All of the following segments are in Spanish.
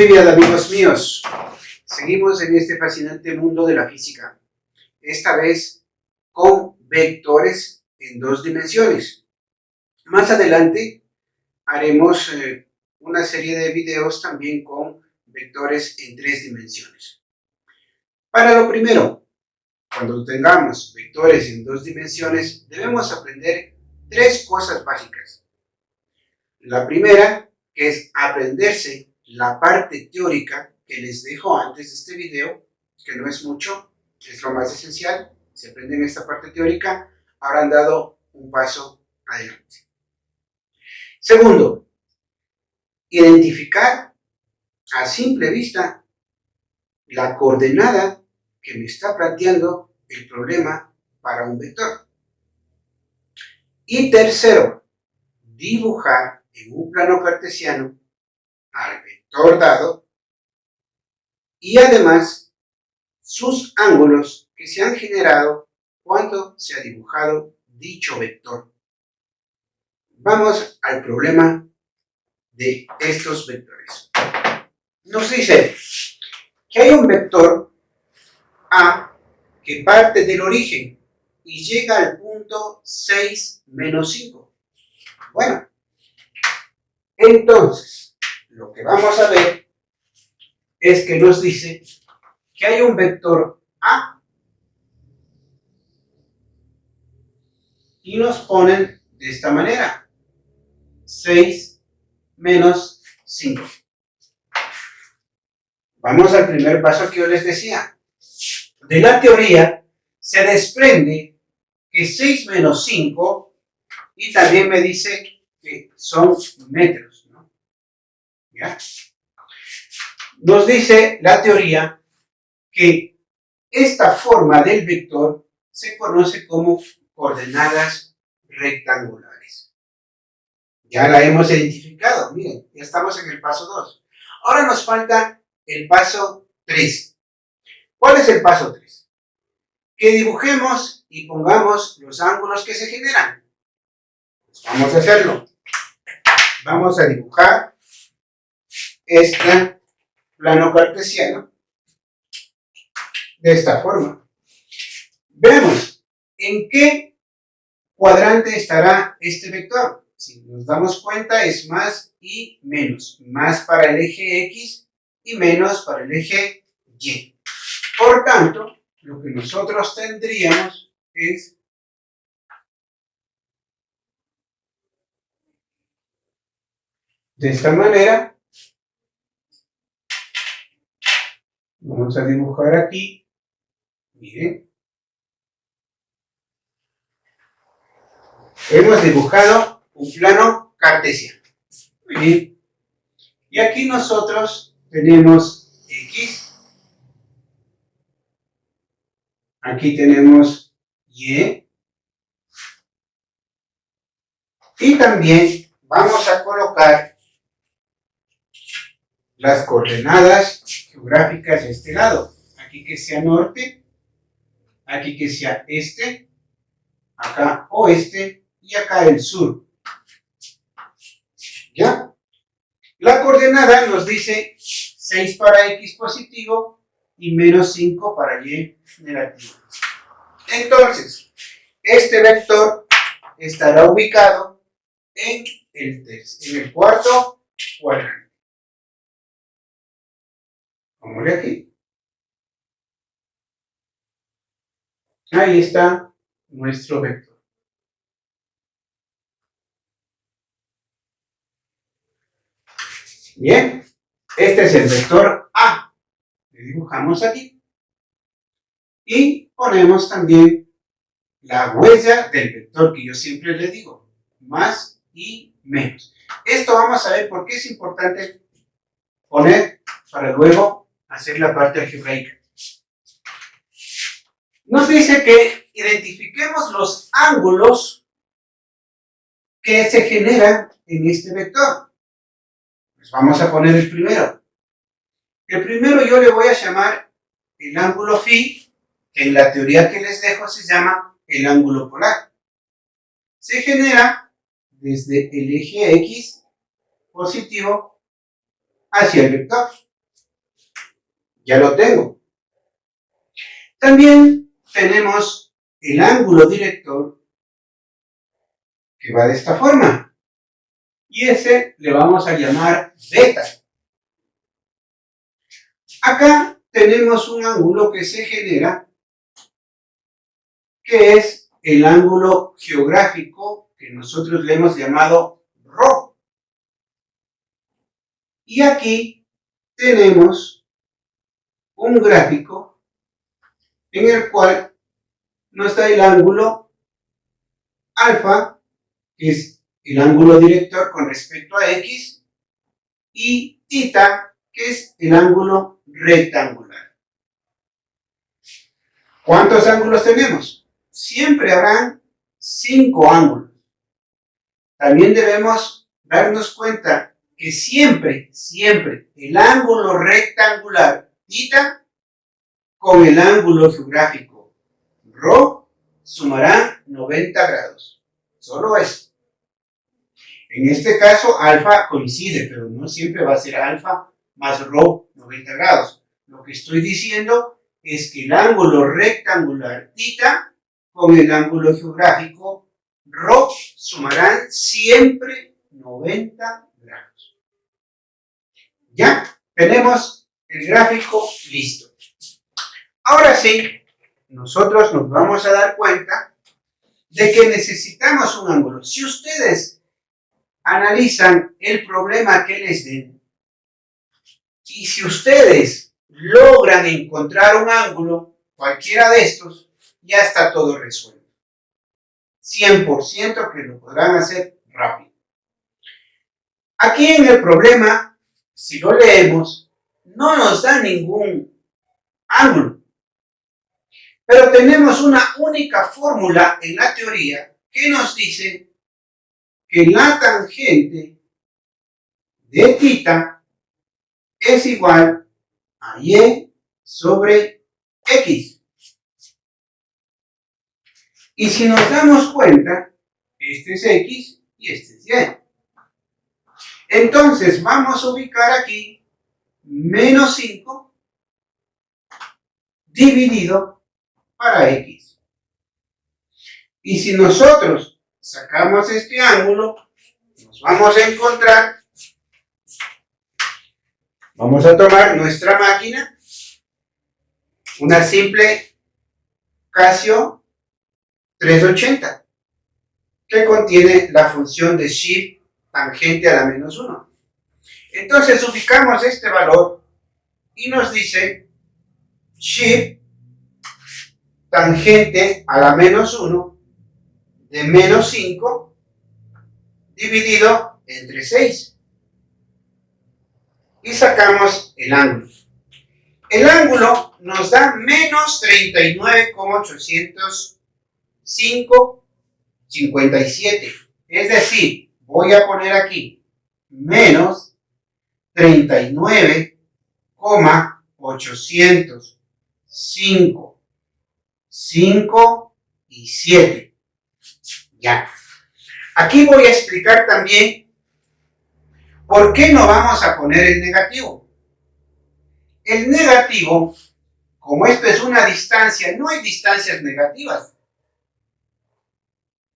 Trivial, amigos míos. Seguimos en este fascinante mundo de la física. Esta vez con vectores en dos dimensiones. Más adelante haremos una serie de videos también con vectores en tres dimensiones. Para lo primero, cuando tengamos vectores en dos dimensiones, debemos aprender tres cosas básicas. La primera, que es aprenderse la parte teórica que les dejo antes de este video, que no es mucho, es lo más esencial. Si aprenden esta parte teórica, habrán dado un paso adelante. Segundo, identificar a simple vista la coordenada que me está planteando el problema para un vector. Y tercero, dibujar en un plano cartesiano al vector dado y además sus ángulos que se han generado cuando se ha dibujado dicho vector. Vamos al problema de estos vectores. Nos dice que hay un vector A que parte del origen y llega al punto 6 menos 5. Bueno, entonces, lo que vamos a ver es que nos dice que hay un vector A y nos ponen de esta manera, 6 menos 5. Vamos al primer paso que yo les decía. De la teoría se desprende que 6 menos 5, y también me dice que son metros, ¿no? ¿Ya? Nos dice la teoría que esta forma del vector se conoce como coordenadas rectangulares. Ya la hemos identificado, miren, ya estamos en el paso 2. Ahora nos falta el paso 3. ¿Cuál es el paso 3? Que dibujemos y pongamos los ángulos que se generan. Pues vamos a hacerlo. Vamos a dibujar este plano cartesiano de esta forma. Vemos en qué cuadrante estará este vector. Si nos damos cuenta, es más y menos. Más para el eje X y menos para el eje Y. Por tanto, lo que nosotros tendríamos es de esta manera. Vamos a dibujar aquí. Miren. Hemos dibujado un plano cartesiano. Muy bien. Y aquí nosotros tenemos X. Aquí tenemos Y. Y también vamos a colocar las coordenadas geográficas de este lado. Aquí que sea norte, aquí que sea este, acá oeste y acá el sur. ¿Ya? La coordenada nos dice 6 para X positivo y menos 5 para Y negativo. Entonces, este vector estará ubicado en el cuarto cuadrante. Pongámosle aquí. Ahí está nuestro vector. Bien, este es el vector A. Le dibujamos aquí. Y ponemos también la huella del vector que yo siempre le digo, más y menos. Esto vamos a ver por qué es importante poner para luego hacer la parte algebraica. Nos dice que identifiquemos los ángulos que se generan en este vector. Pues vamos a poner el primero. El primero yo le voy a llamar el ángulo phi, que en la teoría que les dejo se llama el ángulo polar. Se genera desde el eje X positivo hacia el vector. Ya lo tengo. También tenemos el ángulo director que va de esta forma. Y ese le vamos a llamar beta. Acá tenemos un ángulo que se genera, que es el ángulo geográfico que nosotros le hemos llamado ρ. Y aquí tenemos un gráfico en el cual nos da el ángulo alfa, que es el ángulo director con respecto a x, y θ, que es el ángulo rectangular. ¿Cuántos ángulos tenemos? Siempre habrán 5 ángulos. También debemos darnos cuenta que siempre el ángulo rectangular θ con el ángulo geográfico ρ sumarán 90 grados. Solo eso. En este caso, alfa coincide, pero no siempre va a ser alfa más ρ 90 grados. Lo que estoy diciendo es que el ángulo rectangular θ con el ángulo geográfico ρ sumarán siempre 90 grados. Ya tenemos el gráfico listo. Ahora sí, nosotros nos vamos a dar cuenta de que necesitamos un ángulo. Si ustedes analizan el problema que les den y si ustedes logran encontrar un ángulo, cualquiera de estos, ya está todo resuelto. 100% que lo podrán hacer rápido. Aquí en el problema, si lo leemos, no nos da ningún ángulo. Pero tenemos una única fórmula en la teoría que nos dice que la tangente de θ es igual a y sobre x. Y si nos damos cuenta, este es x y este es y. Entonces vamos a ubicar aquí menos 5 dividido para x. Y si nosotros sacamos este ángulo, nos vamos a encontrar, vamos a tomar nuestra máquina, una simple Casio 380, que contiene la función de shift tangente a la menos 1. Entonces ubicamos este valor y nos dice shift tangente a la menos 1 de menos 5 dividido entre 6. Y sacamos el ángulo. El ángulo nos da menos 39,805,57. Es decir, voy a poner aquí menos 39,805,57. Ya. Aquí voy a explicar también por qué no vamos a poner el negativo. El negativo, como esto es una distancia, no hay distancias negativas.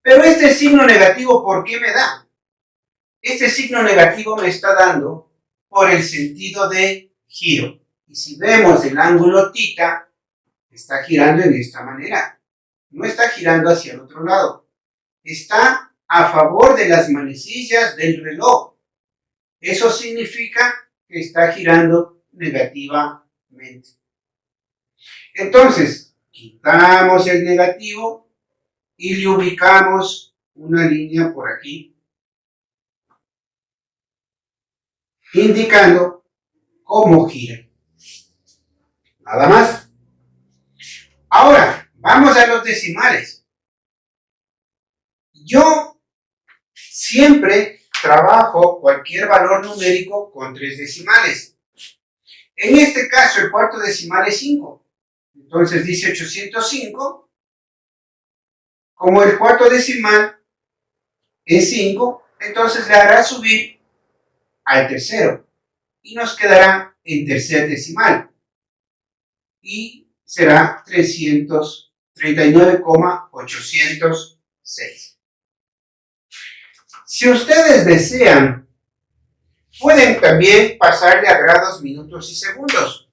Pero este signo negativo, ¿por qué me da? Este signo negativo me está dando por el sentido de giro. Y si vemos el ángulo θ, está girando en esta manera. No está girando hacia el otro lado. Está a favor de las manecillas del reloj. Eso significa que está girando negativamente. Entonces, quitamos el negativo y le ubicamos una línea por aquí, indicando cómo gira. Nada más. Ahora, vamos a los decimales. Yo siempre trabajo cualquier valor numérico con 3 decimales. En este caso, el cuarto decimal es 5. Entonces dice 805. Como el cuarto decimal es 5, entonces le hará subir al tercero. Y nos quedará en tercer decimal. y será 339,806. Si ustedes desean, pueden también pasarle a grados, minutos y segundos.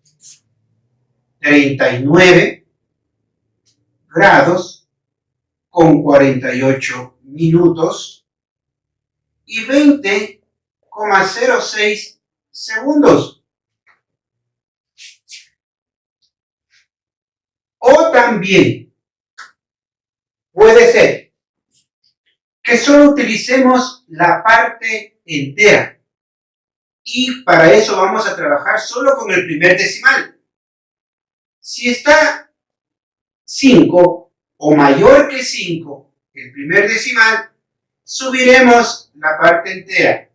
39 grados con 48 minutos y 20,06 segundos. O también puede ser que solo utilicemos la parte entera. Y para eso vamos a trabajar solo con el primer decimal. Si está 5 o mayor que 5, el primer decimal, subiremos la parte entera.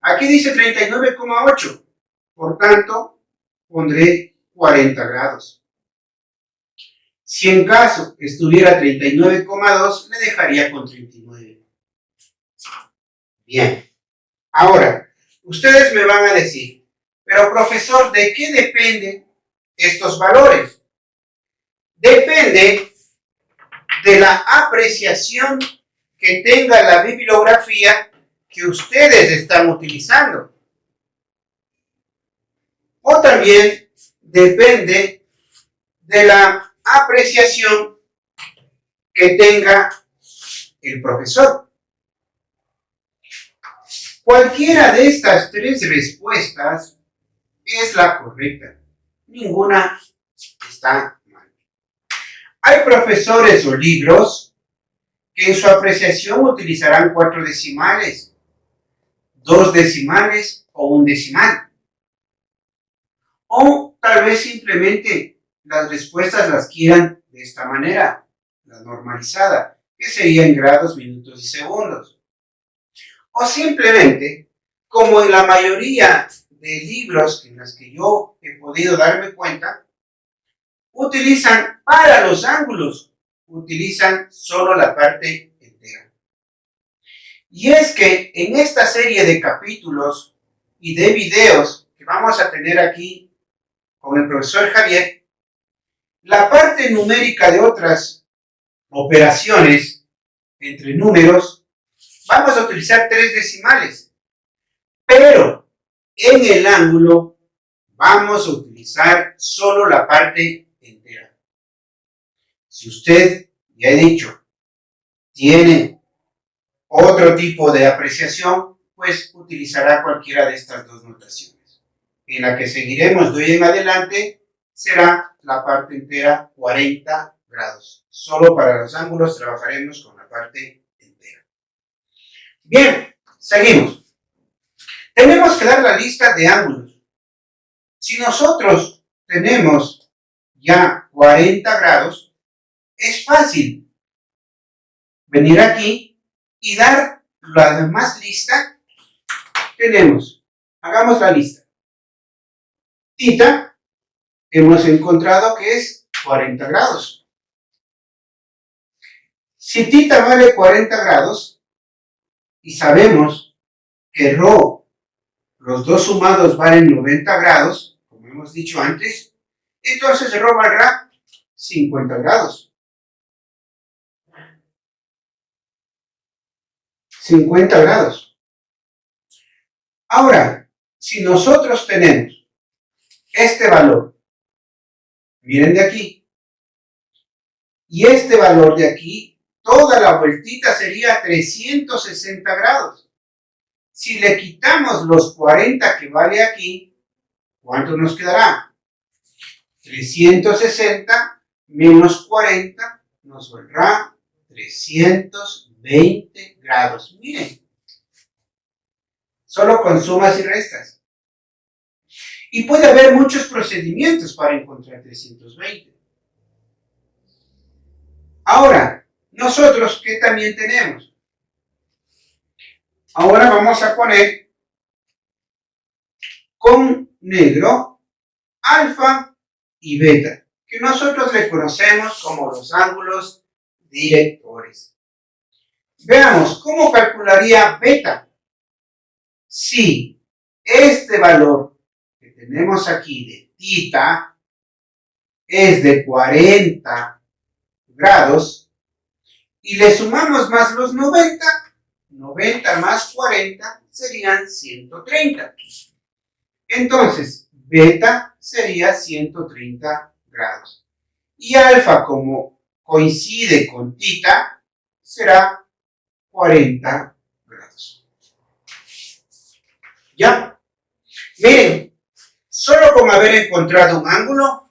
Aquí dice 39,8. Por tanto, pondré 40 grados. Si en caso estuviera 39,2, le dejaría con 39. Bien. Ahora, ustedes me van a decir, pero profesor, ¿de qué dependen estos valores? Depende de la apreciación que tenga la bibliografía que ustedes están utilizando. O también depende de la apreciación que tenga el profesor. Cualquiera de estas tres respuestas es la correcta. Ninguna está mal. Hay profesores o libros que en su apreciación utilizarán 4 decimales, 2 decimales o 1 decimal. O tal vez simplemente las respuestas las quieran de esta manera, la normalizada, que sería en grados, minutos y segundos. O simplemente, como en la mayoría de libros en los que yo he podido darme cuenta, utilizan para los ángulos, utilizan solo la parte entera. Y es que en esta serie de capítulos y de videos que vamos a tener aquí con el profesor Javier, la parte numérica de otras operaciones entre números, vamos a utilizar 3 decimales, pero en el ángulo vamos a utilizar solo la parte entera. Si usted, ya he dicho, tiene otro tipo de apreciación, pues utilizará cualquiera de estas dos notaciones. En la que seguiremos de hoy en adelante será la parte entera 40 grados. Solo para los ángulos trabajaremos con la parte entera. Bien, seguimos. Tenemos que dar la lista de ángulos. Si nosotros tenemos ya 40 grados, es fácil venir aquí y dar la demás lista. Tenemos, hagamos la lista. Tita, hemos encontrado que es 40 grados. Si tita vale 40 grados y sabemos que rho, los dos sumados valen 90 grados, como hemos dicho antes, entonces rho valdrá 50 grados. 50 grados. Ahora, si nosotros tenemos este valor, miren de aquí, y este valor de aquí, toda la vueltita sería 360 grados. Si le quitamos los 40 que vale aquí, ¿cuánto nos quedará? 360 menos 40 nos valdrá 320 grados. Miren, solo con sumas y restas. Y puede haber muchos procedimientos para encontrar 320. Ahora, nosotros, ¿qué también tenemos? Ahora vamos a poner con negro alfa y beta, que nosotros le conocemos como los ángulos directores. Veamos, ¿cómo calcularía beta? Si este valor que tenemos aquí de tita es de 40 grados y le sumamos más los 90, 90 más 40 serían 130. Entonces, beta sería 130 grados. Y alfa, como coincide con tita, será 40 grados. ¿Ya? Miren, solo con haber encontrado un ángulo,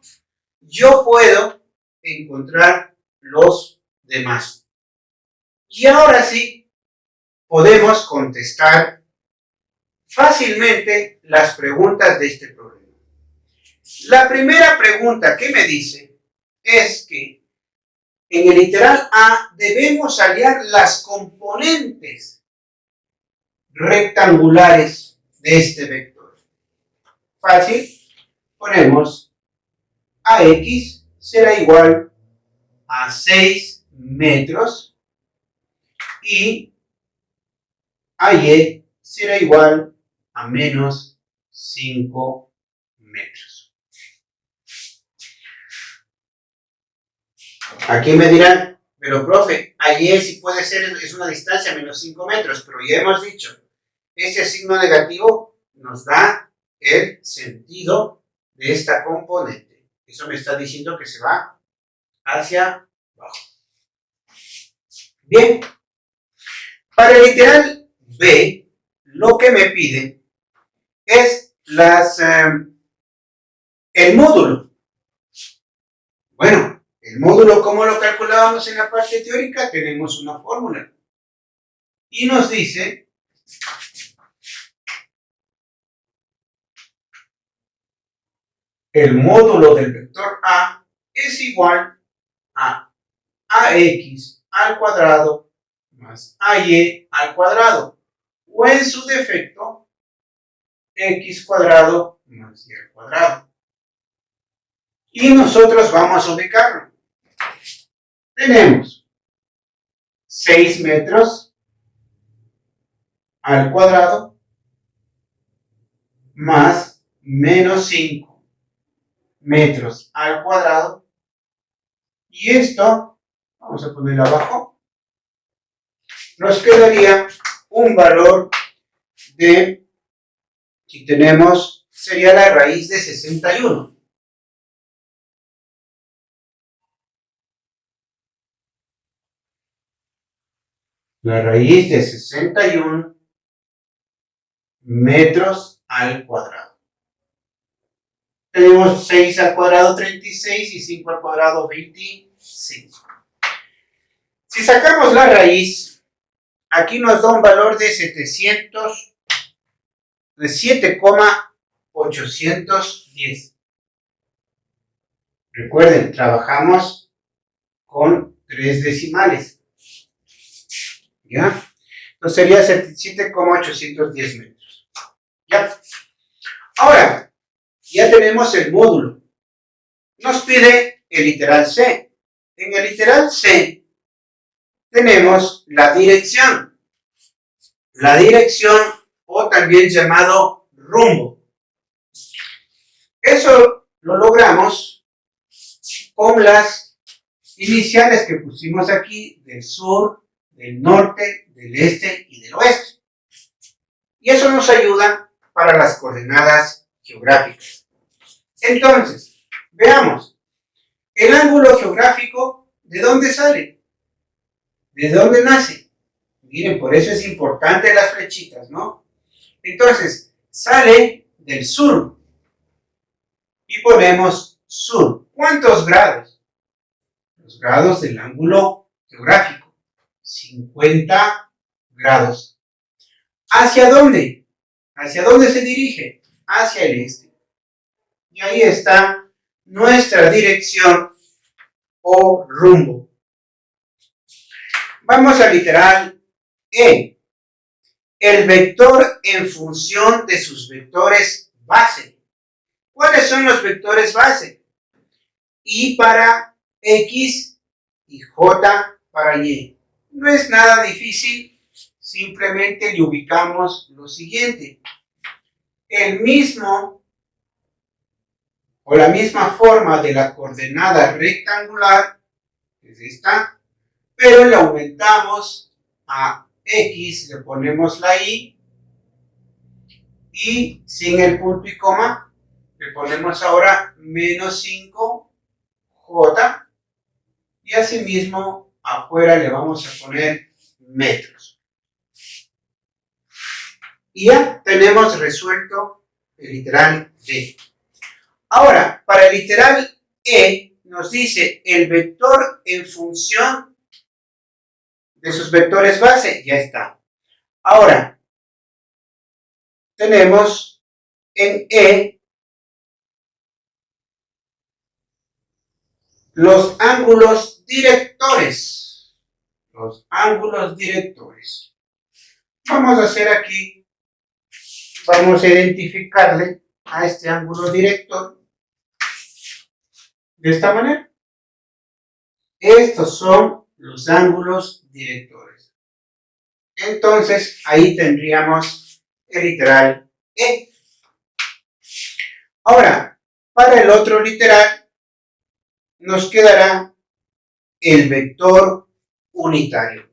yo puedo encontrar los demás. Y ahora sí, podemos contestar fácilmente las preguntas de este problema. La primera pregunta que me dice es que en el literal A debemos hallar las componentes rectangulares de este vector. Fácil, ponemos AX será igual a 6 metros y AY será igual a menos 5 metros. Aquí me dirán, pero profe, AY sí puede ser, es una distancia menos 5 metros, pero ya hemos dicho, este signo negativo nos da el sentido de esta componente. Eso me está diciendo que se va hacia abajo. Bien, para el literal B, lo que me pide es el módulo. Bueno, el módulo, ¿cómo lo calculábamos en la parte teórica? Tenemos una fórmula. Y nos dice el módulo del vector A es igual a AX al cuadrado más AY al cuadrado. O en su defecto, X cuadrado más Y al cuadrado. Y nosotros vamos a ubicarlo. Tenemos 6 metros al cuadrado más menos 5 metros al cuadrado. Y esto, vamos a ponerlo abajo, nos quedaría un valor de, si tenemos, sería la raíz de 61. La raíz de 61 metros al cuadrado. Tenemos 6 al cuadrado 36 y 5 al cuadrado 25. Si sacamos la raíz, aquí nos da un valor de 7,810. Recuerden, trabajamos con 3 decimales. ¿Ya? Entonces sería 7,810 metros. ¿Ya? Ahora, ya tenemos el módulo. Nos pide el literal C. En el literal C tenemos la dirección. La dirección, o también llamado rumbo. Eso lo logramos con las iniciales que pusimos aquí del sur, del norte, del este y del oeste. Y eso nos ayuda para las coordenadas geográficas. Entonces, veamos, el ángulo geográfico, ¿de dónde sale? ¿De dónde nace? Miren, por eso es importante las flechitas, ¿no? Entonces, sale del sur y ponemos sur. ¿Cuántos grados? Los grados del ángulo geográfico. 50 grados. ¿Hacia dónde? ¿Hacia dónde se dirige? Hacia el este. Y ahí está nuestra dirección o rumbo. Vamos al literal E. El vector en función de sus vectores base. ¿Cuáles son los vectores base? Y para X y J para Y. No es nada difícil, simplemente le ubicamos lo siguiente. El mismo o la misma forma de la coordenada rectangular, que es esta, pero le aumentamos a X, le ponemos la y sin el punto y coma, le ponemos ahora menos 5J, y asimismo afuera le vamos a poner metros. Y ya tenemos resuelto el literal D. Ahora, para el literal E, nos dice el vector en función de sus vectores base, ya está. Ahora, tenemos en E los ángulos directores. Los ángulos directores. Vamos a hacer aquí, vamos a identificarle a este ángulo director de esta manera. Estos son los ángulos directores. Entonces, ahí tendríamos el literal E. Ahora, para el otro literal, nos quedará el vector unitario.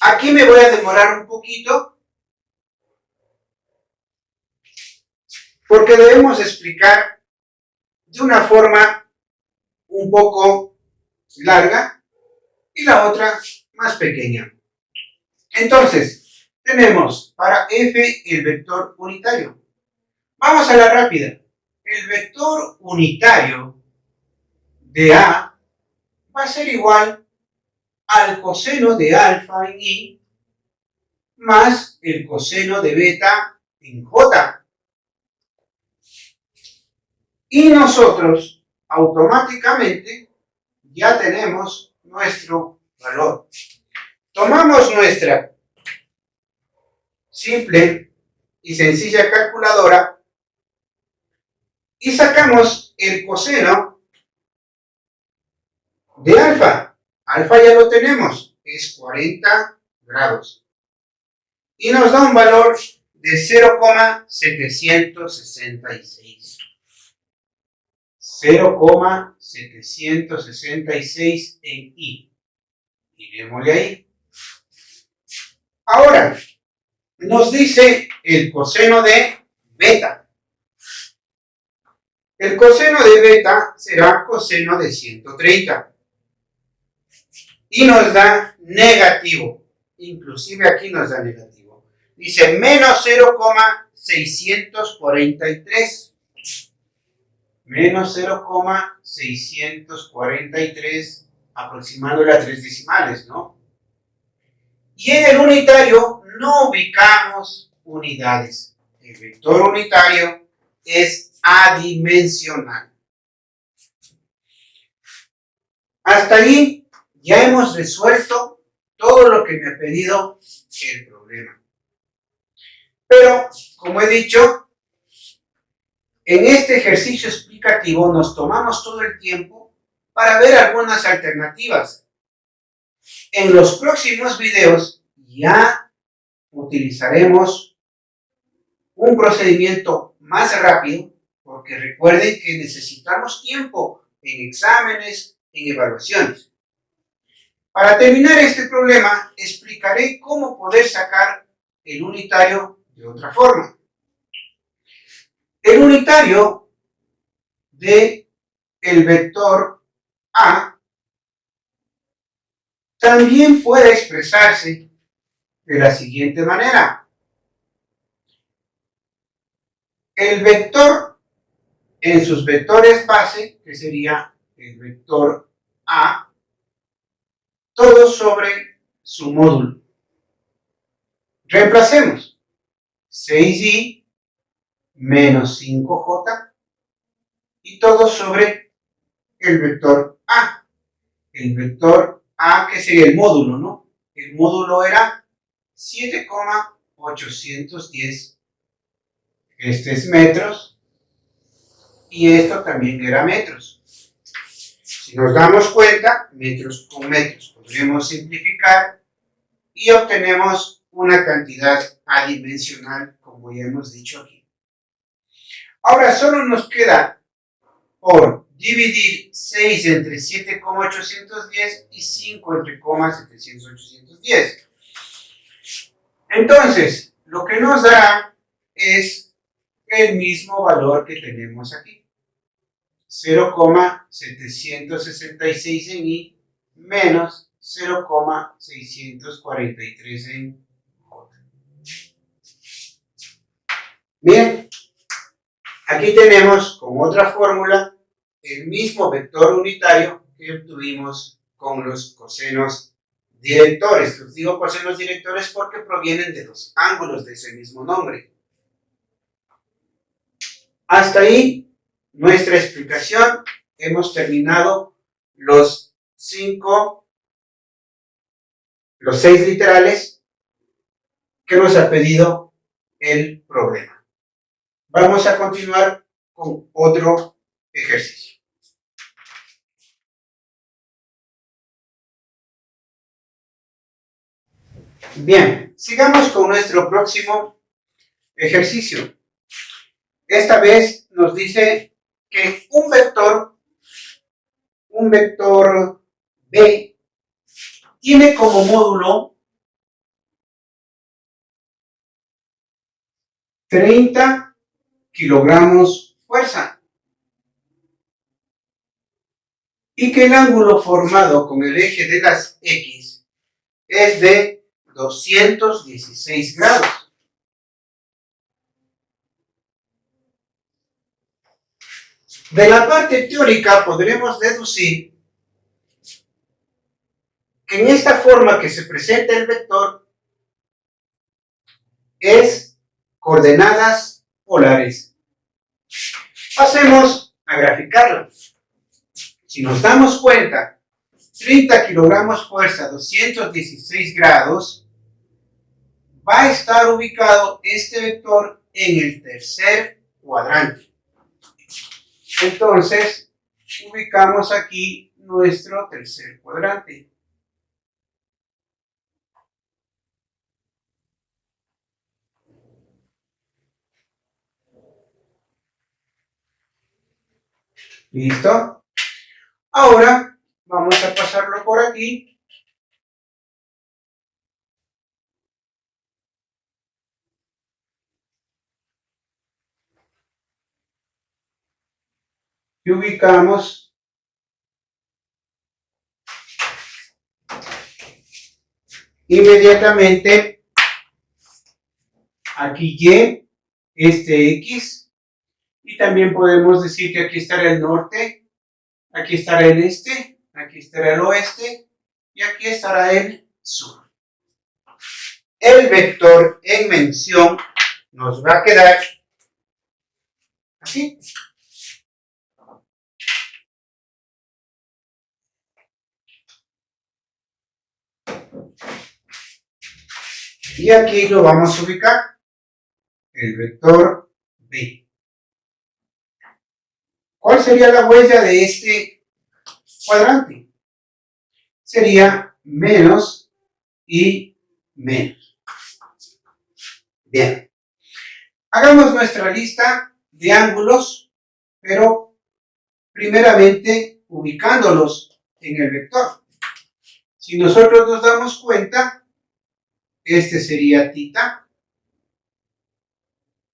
Aquí me voy a demorar un poquito, porque debemos explicar de una forma un poco larga y la otra más pequeña. Entonces, tenemos para F el vector unitario. Vamos a la rápida. El vector unitario de A va a ser igual al coseno de alfa en I más el coseno de beta en J. Y nosotros automáticamente ya tenemos nuestro valor. Tomamos nuestra simple y sencilla calculadora y sacamos el coseno de alfa. Alfa ya lo tenemos, es 40 grados. Y nos da un valor de 0,766. 0,766 en I. Miremosle ahí. Ahora, nos dice el coseno de beta. El coseno de beta será coseno de 130. Y nos da negativo. Inclusive aquí nos da negativo. Dice menos 0,643. Menos 0,643 aproximándole a 3 decimales, ¿no? Y en el unitario no ubicamos unidades. El vector unitario es adimensional. Hasta ahí ya hemos resuelto todo lo que me ha pedido el problema. Pero, como he dicho, en este ejercicio explicativo nos tomamos todo el tiempo para ver algunas alternativas. En los próximos videos ya utilizaremos un procedimiento más rápido, porque recuerden que necesitamos tiempo en exámenes, en evaluaciones. Para terminar este problema, explicaré cómo poder sacar el unitario de otra forma. El unitario de el vector A también puede expresarse de la siguiente manera. El vector en sus vectores base, que sería el vector A, todo sobre su módulo. Reemplacemos 6i menos 5j y todo sobre el vector A. El vector A, que sería el módulo, ¿no? El módulo era 7,810. Este es metros y esto también era metros. Si nos damos cuenta, metros con metros podremos simplificar y obtenemos una cantidad adimensional, como ya hemos dicho aquí. Ahora solo nos queda por dividir 6 entre 7,810 y 5 entre 700,810. Entonces, lo que nos da es el mismo valor que tenemos aquí. 0,766 en I menos 0,643 en J. Bien, aquí tenemos con otra fórmula el mismo vector unitario que obtuvimos con los cosenos directores. Los digo cosenos directores porque provienen de los ángulos de ese mismo nombre. Hasta ahí nuestra explicación. Hemos terminado los 6 literales que nos ha pedido el problema. Vamos a continuar con otro ejercicio. Bien, sigamos con nuestro próximo ejercicio. Esta vez nos dice que un vector B tiene como módulo 30 kilogramos fuerza y que el ángulo formado con el eje de las X es de 216 grados. De la parte teórica podremos deducir que en esta forma que se presenta el vector es coordenadas polares. Pasemos a graficarlo. Si nos damos cuenta, 30 kilogramos fuerza, 216 grados, va a estar ubicado este vector en el tercer cuadrante. Entonces, ubicamos aquí nuestro tercer cuadrante. ¿Listo? Ahora vamos a pasarlo por aquí. Y ubicamos inmediatamente aquí Y, este X, y también podemos decir que aquí estará el norte, aquí estará el este, aquí estará el oeste y aquí estará el sur. El vector en mención nos va a quedar así. Y aquí lo vamos a ubicar, el vector B. ¿Cuál sería la huella de este cuadrante? Sería menos y menos. Bien. Hagamos nuestra lista de ángulos, pero primeramente ubicándolos en el vector. Si nosotros nos damos cuenta, este sería θ.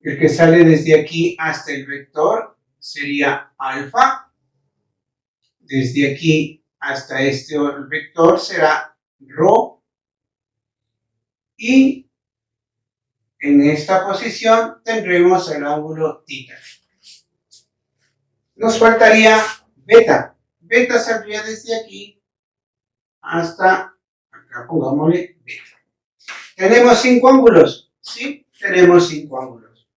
El que sale desde aquí hasta el vector sería alfa. Desde aquí hasta este vector será rho. Y en esta posición tendremos el ángulo θ. Nos faltaría beta. Beta saldría desde aquí hasta acá, pongámosle beta. ¿Tenemos 5 ángulos? Sí, tenemos 5 ángulos.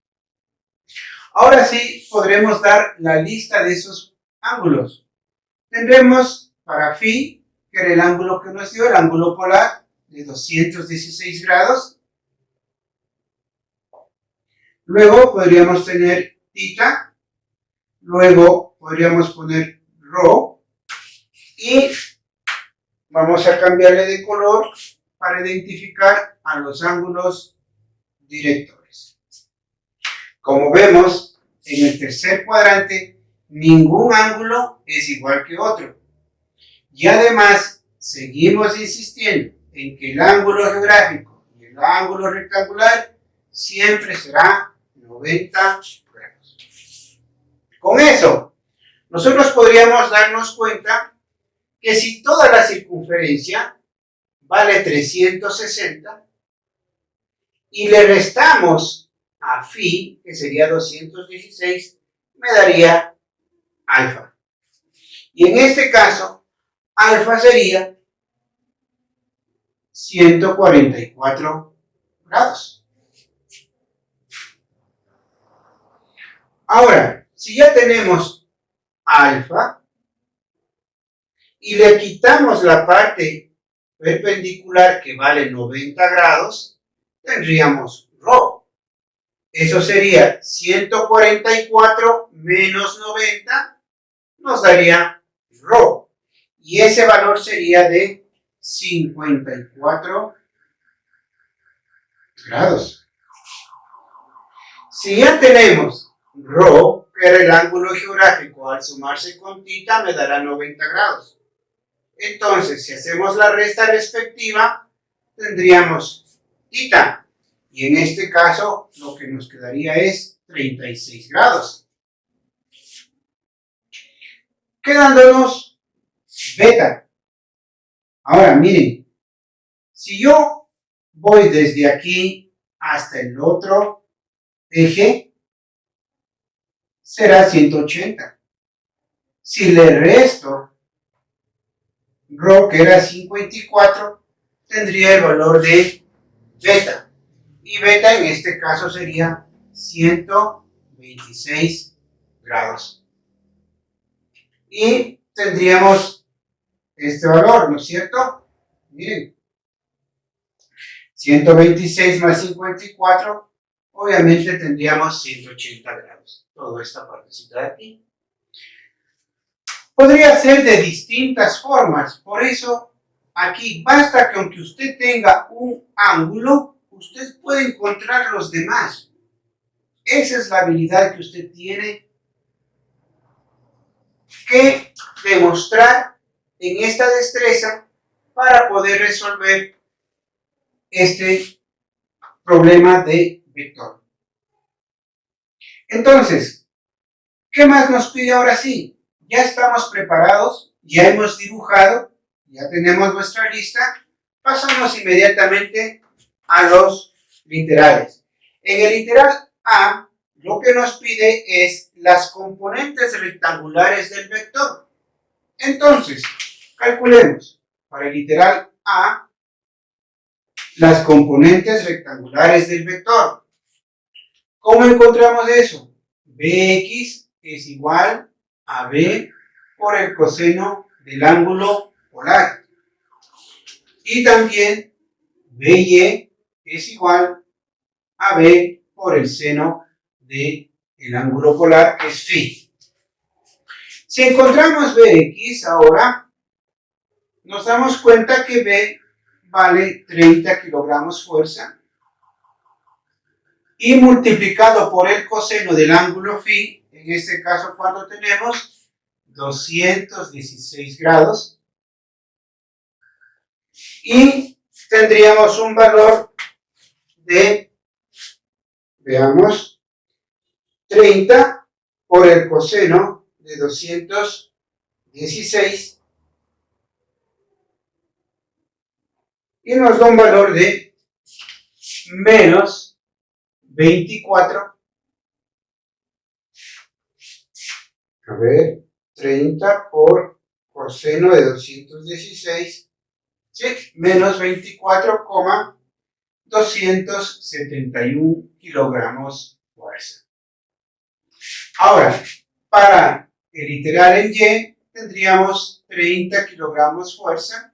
Ahora sí podremos dar la lista de esos ángulos. Tendremos para phi, que era el ángulo que nos dio, el ángulo polar de 216 grados. Luego podríamos tener θ. Luego podríamos poner rho. Y vamos a cambiarle de color para identificar a los ángulos directores. Como vemos, en el tercer cuadrante, ningún ángulo es igual que otro. Y además, seguimos insistiendo en que el ángulo geográfico y el ángulo rectangular siempre será 90 grados. Con eso, nosotros podríamos darnos cuenta que si toda la circunferencia vale 360 y le restamos a phi, que sería 216, me daría alfa. Y en este caso, alfa sería 144 grados. Ahora, si ya tenemos alfa y le quitamos la parte perpendicular que vale 90 grados, tendríamos rho. Eso sería 144 menos 90, nos daría rho. Y ese valor sería de 54 grados. Si ya tenemos rho, que era el ángulo geográfico, al sumarse con θ me dará 90 grados. Entonces, si hacemos la resta respectiva, tendríamos θ. Y en este caso, lo que nos quedaría es 36 grados. Quedándonos beta. Ahora, miren, si yo voy desde aquí hasta el otro eje, será 180. Si le resto rho, que era 54, tendría el valor de beta. Y beta en este caso sería 126 grados. Y tendríamos este valor, ¿no es cierto? Miren, 126 más 54, obviamente tendríamos 180 grados. Toda esta partecita de aquí. Podría ser de distintas formas, por eso aquí basta que aunque usted tenga un ángulo, usted puede encontrar los demás. Esa es la habilidad que usted tiene que demostrar en esta destreza para poder resolver este problema de vector. Entonces, ¿qué más nos pide ahora sí? Ya estamos preparados, ya hemos dibujado, ya tenemos nuestra lista, pasamos inmediatamente a los literales. En el literal A, lo que nos pide es las componentes rectangulares del vector. Entonces, calculemos para el literal A las componentes rectangulares del vector. ¿Cómo encontramos eso? Bx es igual a b por el coseno del ángulo polar. Y también by es igual a b por el seno del ángulo polar, que es phi. Si encontramos bx ahora, nos damos cuenta que b vale 30 kilogramos fuerza y multiplicado por el coseno del ángulo phi, en este caso, ¿cuánto tenemos? 216 grados. Y tendríamos un valor de, veamos, 30 por el coseno de 216 y nos da un valor de menos 24. A ver, 30 por coseno de 216, ¿sí? Menos 24,271 kilogramos fuerza. Ahora, para el literal en Y, tendríamos 30 kilogramos fuerza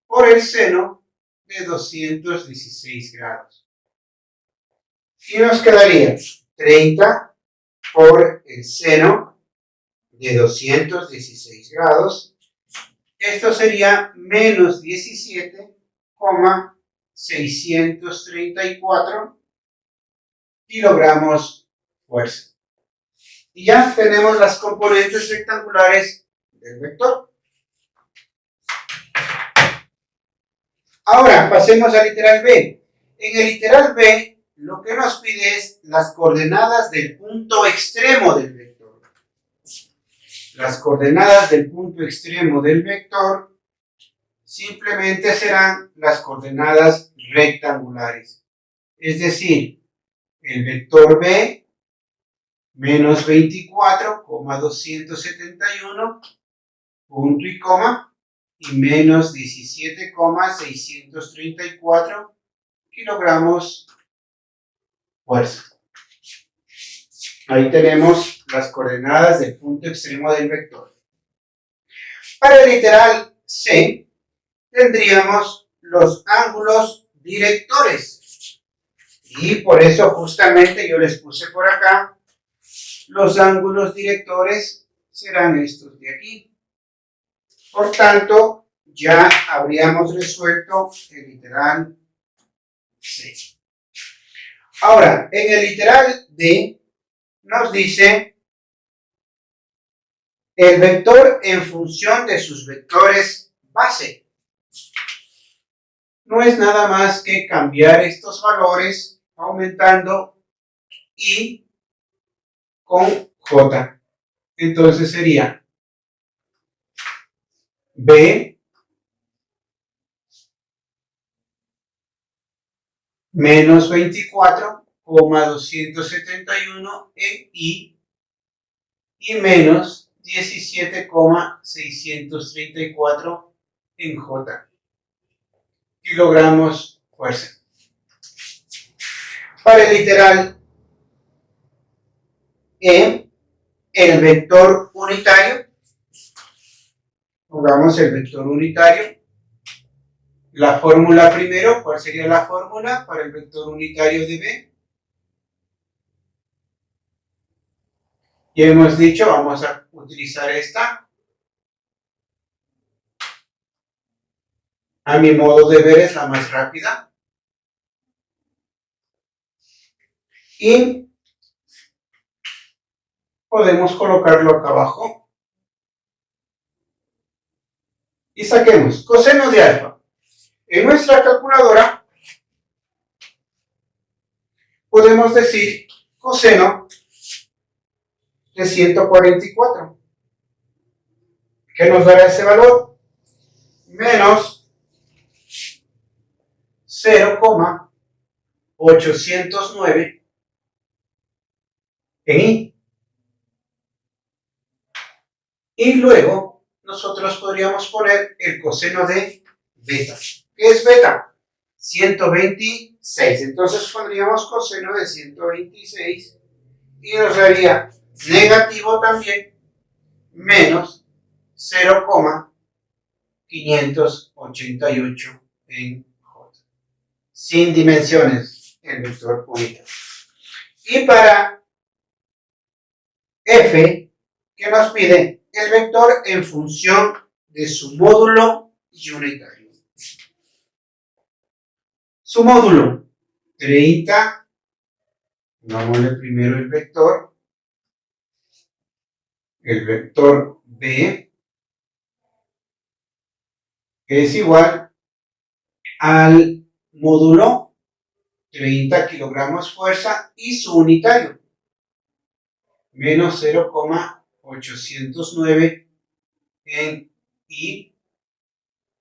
por el seno de 216 grados. Y nos quedaría 30 por el seno de 216 grados. Esto sería menos 17,634 kilogramos fuerza. Y ya tenemos las componentes rectangulares del vector. Ahora pasemos al literal B. En el literal B, lo que nos pide es las coordenadas del punto extremo del vector. Las coordenadas del punto extremo del vector simplemente serán las coordenadas rectangulares. Es decir, el vector B menos 24,271, punto y coma, y menos 17,634 kilogramos fuerza. Ahí tenemos las coordenadas del punto extremo del vector. Para el literal C, tendríamos los ángulos directores. Y por eso justamente yo les puse por acá, los ángulos directores serán estos de aquí. Por tanto, ya habríamos resuelto el literal C. Ahora, en el literal D nos dice el vector en función de sus vectores base. No es nada más que cambiar estos valores aumentando I con J. Entonces sería B menos 24,271 en I y menos 17,634 en J. Kilogramos fuerza. Para el literal E, el vector unitario, pongamos el vector unitario, la fórmula primero, ¿cuál sería la fórmula para el vector unitario de B? Ya hemos dicho, vamos a utilizar esta. A mi modo de ver es la más rápida. Y podemos colocarlo acá abajo. Y saquemos coseno de alfa. En nuestra calculadora podemos decir coseno de 144. ¿Qué nos dará ese valor? Menos 0,809 en I. Y luego nosotros podríamos poner el coseno de beta. ¿Qué es beta? 126. Entonces pondríamos coseno de 126 y nos daría negativo también menos 0,588 en J. Sin dimensiones el vector unitario. Y para F, ¿qué nos pide? El vector en función de su módulo y unitario. Su módulo, 30, pongámosle primero el vector B, es igual al módulo 30 kilogramos fuerza y su unitario, menos 0,809 en I,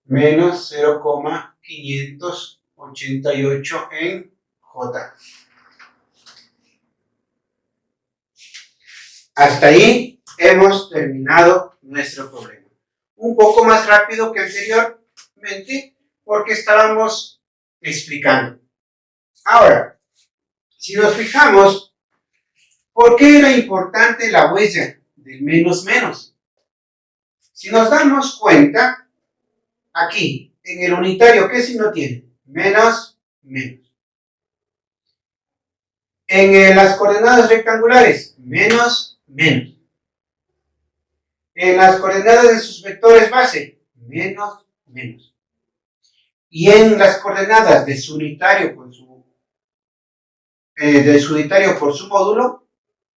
menos 0,588 en J. Hasta ahí hemos terminado nuestro problema. Un poco más rápido que anteriormente porque estábamos explicando. Ahora, si nos fijamos, ¿por qué era importante la huella del menos menos? Si nos damos cuenta, aquí, en el unitario, ¿qué signo tiene? Menos, menos. En las coordenadas rectangulares, menos, menos. En las coordenadas de sus vectores base, menos, menos. Y en las coordenadas de su unitario por su módulo,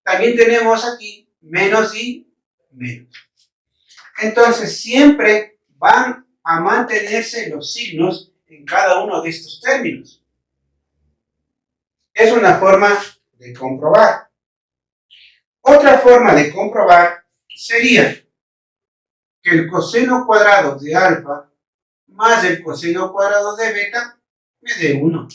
también tenemos aquí menos y menos. Entonces siempre van a mantenerse los signos en cada uno de estos términos. Es una forma de comprobar. Otra forma de comprobar sería que el coseno cuadrado de alfa más el coseno cuadrado de beta me dé 1.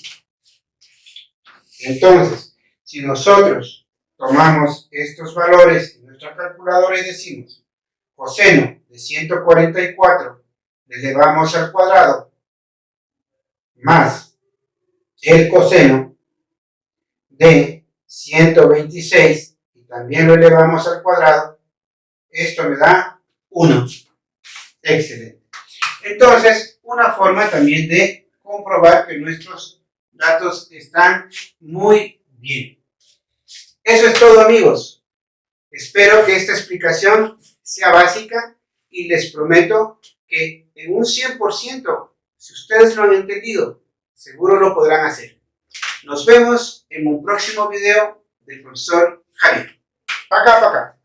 Entonces, si nosotros tomamos estos valores en nuestra calculadora y decimos coseno de 144 le elevamos al cuadrado más el coseno de 126 y también lo elevamos al cuadrado, esto me da 1. Excelente. Entonces, una forma también de comprobar que nuestros datos están muy bien. Eso es todo, amigos. Espero que esta explicación sea básica y les prometo que en un 100%, si ustedes lo han entendido, seguro lo podrán hacer. Nos vemos en un próximo video del profesor Javier. Pa' acá, pa' acá.